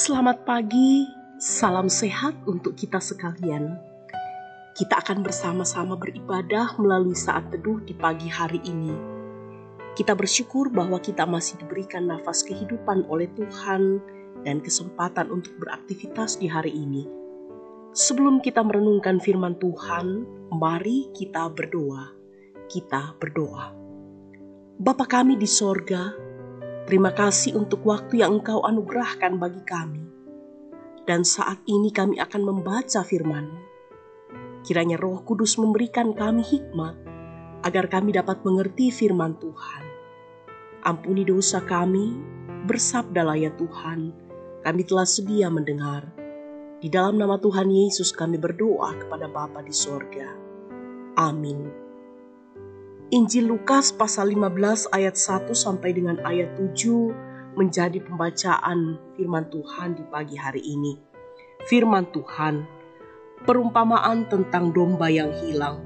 Selamat pagi, salam sehat untuk kita sekalian. Kita akan bersama-sama beribadah melalui saat teduh di pagi hari ini. Kita bersyukur bahwa kita masih diberikan nafas kehidupan oleh Tuhan dan kesempatan untuk beraktivitas di hari ini. Sebelum kita merenungkan firman Tuhan, mari kita berdoa. Kita berdoa. Bapa kami di sorga, terima kasih untuk waktu yang Engkau anugerahkan bagi kami. Dan saat ini kami akan membaca firman-Mu. Kiranya Roh Kudus memberikan kami hikmat, agar kami dapat mengerti firman Tuhan. Ampuni dosa kami, bersabdalah ya Tuhan, kami telah sedia mendengar. Di dalam nama Tuhan Yesus kami berdoa kepada Bapa di sorga. Amin. Injil Lukas pasal 15 ayat 1 sampai dengan ayat 7 menjadi pembacaan firman Tuhan di pagi hari ini. Firman Tuhan, perumpamaan tentang domba yang hilang.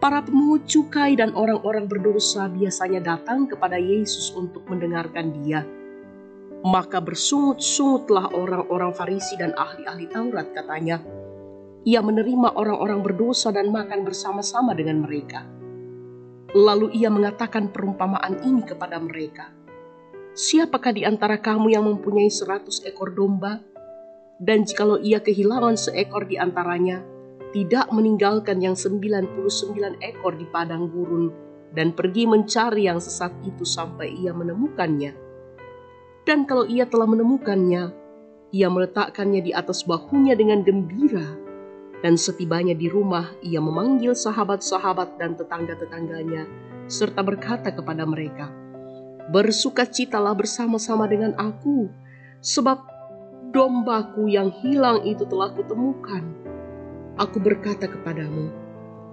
Para pemungut cukai dan orang-orang berdosa biasanya datang kepada Yesus untuk mendengarkan Dia. Maka bersungut-sungutlah orang-orang Farisi dan ahli-ahli Taurat, katanya. Ia menerima orang-orang berdosa dan makan bersama-sama dengan mereka. Lalu ia mengatakan perumpamaan ini kepada mereka. Siapakah di antara kamu yang mempunyai 100 ekor domba? Dan jikalau ia kehilangan seekor di antaranya, tidak meninggalkan yang 99 ekor di padang gurun dan pergi mencari yang sesat itu sampai ia menemukannya. Dan kalau ia telah menemukannya, ia meletakkannya di atas bahunya dengan gembira. Dan setibanya di rumah, ia memanggil sahabat-sahabat dan tetangga-tetangganya, serta berkata kepada mereka, bersukacitalah bersama-sama dengan aku, sebab dombaku yang hilang itu telah kutemukan. Aku berkata kepadamu,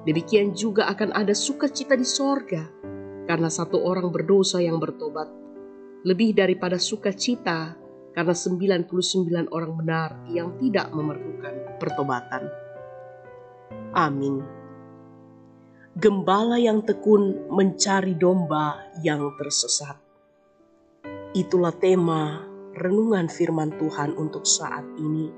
demikian juga akan ada sukacita di sorga, karena satu orang berdosa yang bertobat, lebih daripada sukacita karena 99 orang benar yang tidak memerlukan pertobatan. Amin. Gembala yang tekun mencari domba yang tersesat. Itulah tema renungan firman Tuhan untuk saat ini,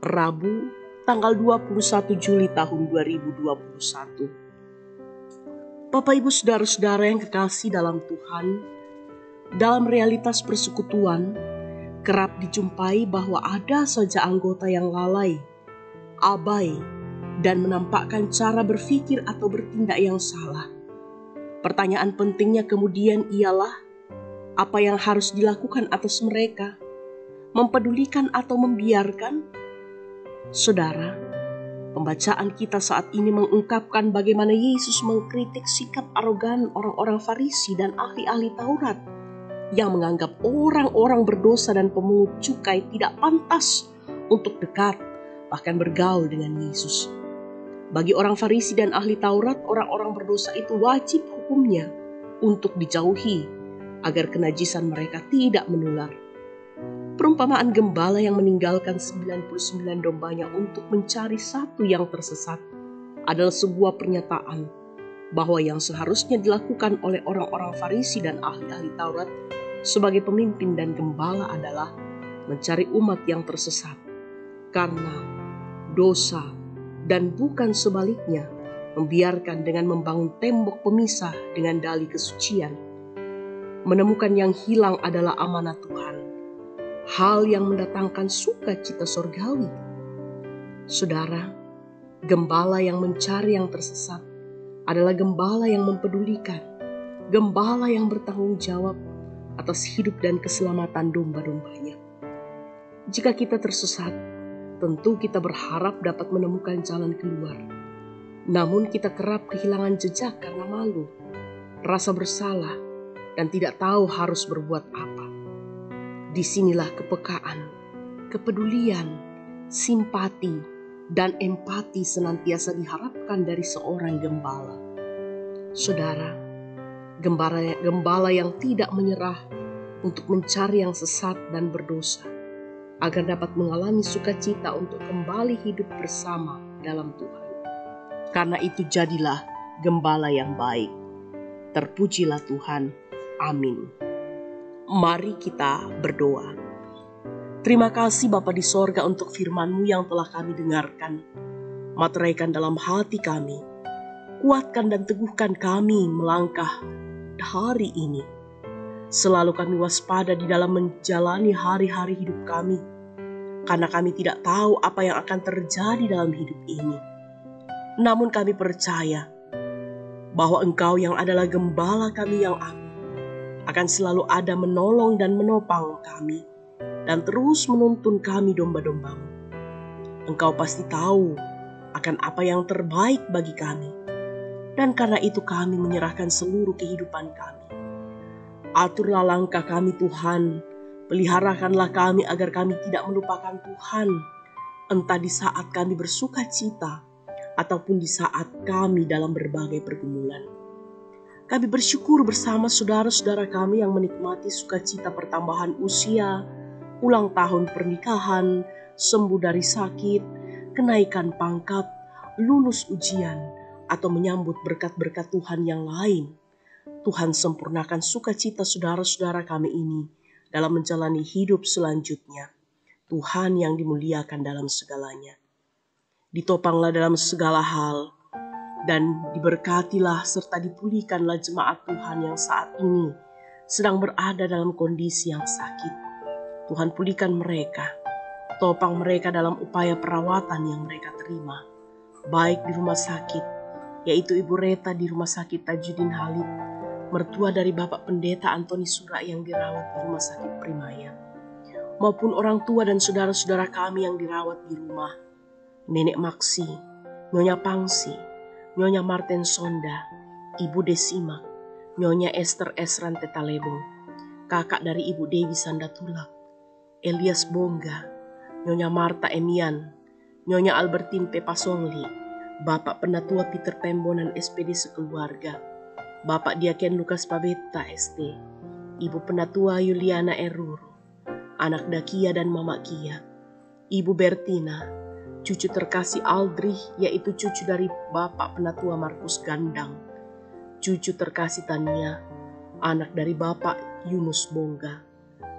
Rabu tanggal 21 Juli tahun 2021. Bapak Ibu Saudara-saudara yang kekasih dalam Tuhan, dalam realitas persekutuan, kerap dijumpai bahwa ada saja anggota yang lalai, abai, dan menampakkan cara berpikir atau bertindak yang salah. Pertanyaan pentingnya kemudian ialah, apa yang harus dilakukan atas mereka? Mempedulikan atau membiarkan? Saudara, pembacaan kita saat ini mengungkapkan bagaimana Yesus mengkritik sikap arogan orang-orang Farisi dan ahli-ahli Taurat yang menganggap orang-orang berdosa dan pemungut cukai tidak pantas untuk dekat, bahkan bergaul dengan Yesus. Bagi orang Farisi dan ahli Taurat, orang-orang berdosa itu wajib hukumnya untuk dijauhi agar kenajisan mereka tidak menular. Perumpamaan gembala yang meninggalkan 99 dombanya untuk mencari satu yang tersesat adalah sebuah pernyataan bahwa yang seharusnya dilakukan oleh orang-orang Farisi dan ahli-ahli Taurat sebagai pemimpin dan gembala adalah mencari umat yang tersesat karena dosa, dan bukan sebaliknya, membiarkan dengan membangun tembok pemisah dengan dalih kesucian. Menemukan yang hilang adalah amanat Tuhan, hal yang mendatangkan sukacita sorgawi. Saudara, gembala yang mencari yang tersesat adalah gembala yang mempedulikan, gembala yang bertanggung jawab atas hidup dan keselamatan domba-dombanya. Jika kita tersesat, tentu kita berharap dapat menemukan jalan keluar. Namun kita kerap kehilangan jejak karena malu, rasa bersalah, dan tidak tahu harus berbuat apa. Disinilah kepekaan, kepedulian, simpati, dan empati senantiasa diharapkan dari seorang gembala. Saudara, gembala yang tidak menyerah untuk mencari yang sesat dan berdosa, agar dapat mengalami sukacita untuk kembali hidup bersama dalam Tuhan. Karena itu jadilah gembala yang baik. Terpujilah Tuhan. Amin. Mari kita berdoa. Terima kasih Bapa di sorga untuk firman-Mu yang telah kami dengarkan. Materaikan dalam hati kami. Kuatkan dan teguhkan kami melangkah hari ini. Selalu kami waspada di dalam menjalani hari-hari hidup kami. Karena kami tidak tahu apa yang akan terjadi dalam hidup ini. Namun kami percaya bahwa Engkau yang adalah gembala kami yang akan selalu ada menolong dan menopang kami dan terus menuntun kami domba-domba-Mu. Engkau pasti tahu akan apa yang terbaik bagi kami. Dan karena itu kami menyerahkan seluruh kehidupan kami. Aturlah langkah kami Tuhan, peliharakanlah kami agar kami tidak melupakan Tuhan, entah di saat kami bersuka cita ataupun di saat kami dalam berbagai pergumulan. Kami bersyukur bersama saudara-saudara kami yang menikmati sukacita pertambahan usia, ulang tahun pernikahan, sembuh dari sakit, kenaikan pangkat, lulus ujian, atau menyambut berkat-berkat Tuhan yang lain. Tuhan sempurnakan sukacita saudara-saudara kami ini dalam menjalani hidup selanjutnya. Tuhan yang dimuliakan dalam segalanya. Ditopanglah dalam segala hal, dan diberkatilah serta dipulihkanlah jemaat Tuhan yang saat ini sedang berada dalam kondisi yang sakit. Tuhan pulihkan mereka, topang mereka dalam upaya perawatan yang mereka terima, baik di rumah sakit, yaitu Ibu Reta di Rumah Sakit Tajudin Halid, mertua dari Bapak Pendeta Antoni Sura yang dirawat di Rumah Sakit Primaya, maupun orang tua dan saudara-saudara kami yang dirawat di rumah, Nenek Maksi, Nyonya Pangsi, Nyonya Marten Sonda, Ibu Desimak, Nyonya Esther Esran Tetalebong, kakak dari Ibu Dewi Sandatulak, Elias Bongga, Nyonya Marta Emian, Nyonya Albertine Pepasongli, Bapak Penatua Peter Pembonan SPD sekeluarga, Bapak Diaken Lukas Pabetta ST, Ibu Penatua Yuliana Eruro, anak Dakia dan Mama Kia, Ibu Bertina, cucu terkasih Aldrich yaitu cucu dari Bapak Penatua Markus Gandang, cucu terkasih Tania, anak dari Bapak Yunus Bongga,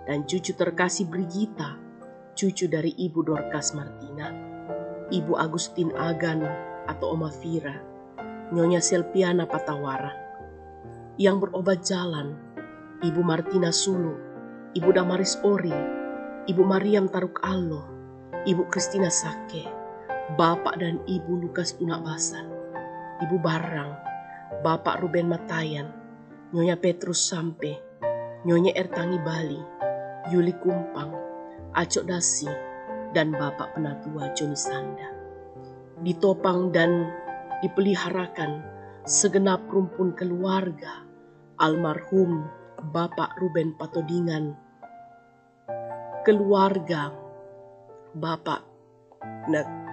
dan cucu terkasih Brigita, cucu dari Ibu Dorcas Martina, Ibu Agustin Agan atau Oma Fira, Nyonya Selpiana Patawara, yang berobat jalan, Ibu Martina Sulu, Ibu Damaris Ori, Ibu Mariam Taruk Allo, Ibu Kristina Sake, Bapak dan Ibu Lukas Unabasan, Ibu Barang, Bapak Ruben Matayan, Nyonya Petrus Sampe, Nyonya Ertangi Bali, Yuli Kumpang, Acok Dasi, dan Bapak Penatua Joni Sanda. Ditopang dan dipeliharakan segenap rumpun keluarga almarhum Bapak Ruben Patodingan, keluarga Bapak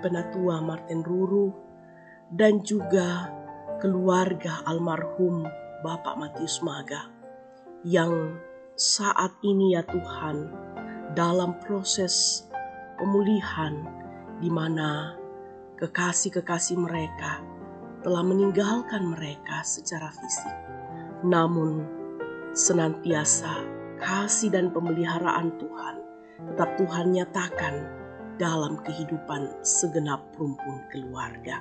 Penatua Martin Ruru, dan juga keluarga almarhum Bapak Matius Maga yang saat ini ya Tuhan dalam proses pemulihan di mana kekasih-kekasih mereka telah meninggalkan mereka secara fisik. Namun senantiasa kasih dan pemeliharaan Tuhan tetap Tuhan nyatakan dalam kehidupan segenap rumpun keluarga.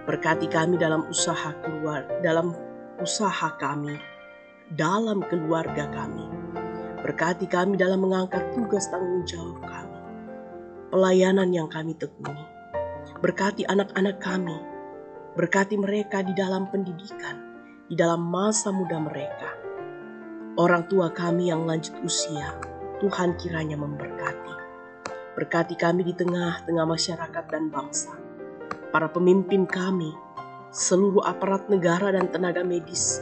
Berkati kami dalam usaha kami, dalam keluarga kami. Berkati kami dalam mengangkat tugas tanggung jawab kami, pelayanan yang kami tekuni. Berkati anak-anak kami, berkati mereka di dalam pendidikan, di dalam masa muda mereka. Orang tua kami yang lanjut usia, Tuhan kiranya memberkati. Berkati kami di tengah-tengah masyarakat dan bangsa. Para pemimpin kami, seluruh aparat negara dan tenaga medis,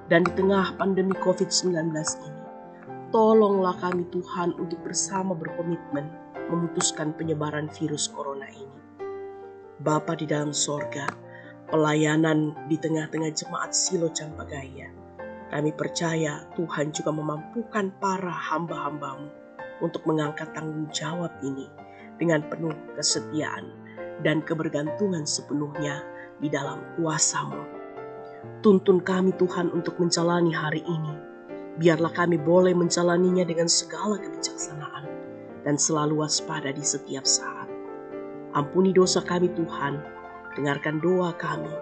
dan di tengah pandemi COVID-19 ini, tolonglah kami Tuhan untuk bersama berkomitmen memutuskan penyebaran virus corona ini. Bapa di dalam sorga, pelayanan di tengah-tengah jemaat Silo Campagaya, kami percaya Tuhan juga memampukan para hamba-hamba-Mu untuk mengangkat tanggung jawab ini dengan penuh kesetiaan dan kebergantungan sepenuhnya di dalam kuasa-Mu. Tuntun kami Tuhan untuk menjalani hari ini. Biarlah kami boleh menjalaninya dengan segala kebijaksanaan, dan selalu waspada di setiap saat. Ampuni dosa kami Tuhan, dengarkan doa kami.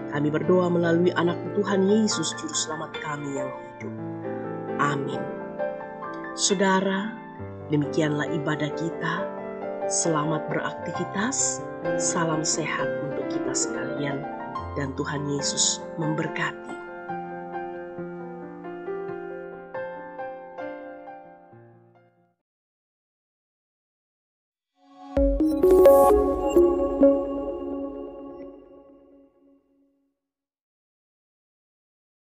Kami berdoa melalui anak Tuhan Yesus Juru Selamat kami yang hidup. Amin. Saudara, demikianlah ibadah kita. Selamat beraktivitas, salam sehat untuk kita sekalian, dan Tuhan Yesus memberkati.